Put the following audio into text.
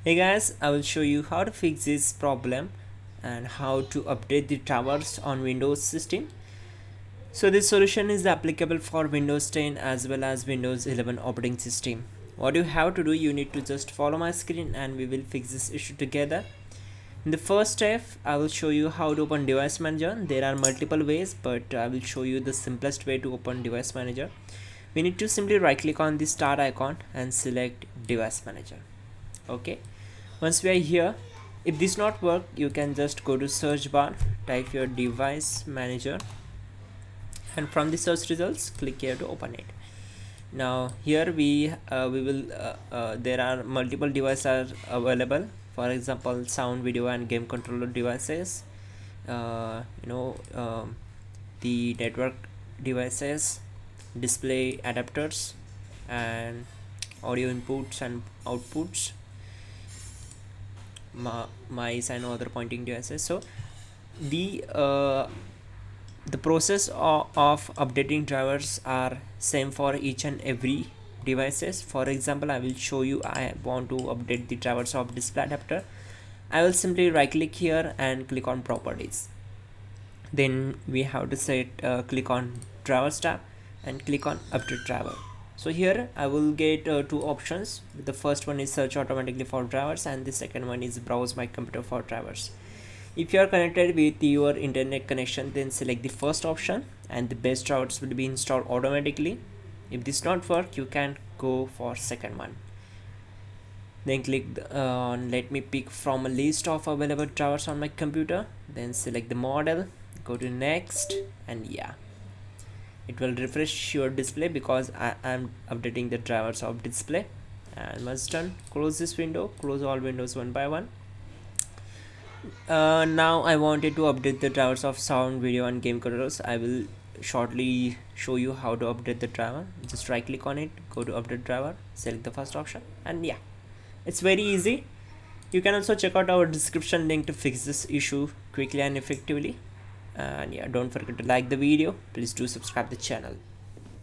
Hey guys, I will show you how to fix this problem and how to update the drivers on Windows system. So this solution is applicable for Windows 10 as well as Windows 11 operating system. What you have to do, you need to just follow my screen and we will fix this issue together. In the first step, I will show you how to open Device Manager. There are multiple ways, but I will show you the simplest way to open Device Manager. We need to simply right click on the start icon and select Device Manager. Okay. Once we are here, if this not work, you can just go to search bar, type your device manager, and from the search results click here to open it. Now here we will there are multiple devices are available. For example, sound, video and game controller devices, you know the network devices, display adapters, and audio inputs and outputs, mice and other pointing devices. So the uh, the process of updating drivers are same for each and every devices. For example, I will show you. I want to update the drivers of display adapter. I will simply right click here and click on properties. Then we have to set click on drivers tab and click on update driver. So here I will get two options. The first one is search automatically for drivers and the second one is browse my computer for drivers. If you are connected with your internet connection, then select the first option and the best drivers will be installed automatically. If this not work, you can go for second one. Then click on let me pick from a list of available drivers on my computer. Then select the model, go to next, and yeah, it will refresh your display because I am updating the drivers of display. And once done, close this window, close all windows one by one. Now I wanted to update the drivers of sound, video and game controllers. I will shortly show you how to update the driver. Just right click on it, go to update driver, select the first option, and yeah, it's very easy. You can also check out our description link to fix this issue quickly and effectively. And yeah, don't forget to like the video. Please do subscribe the channel.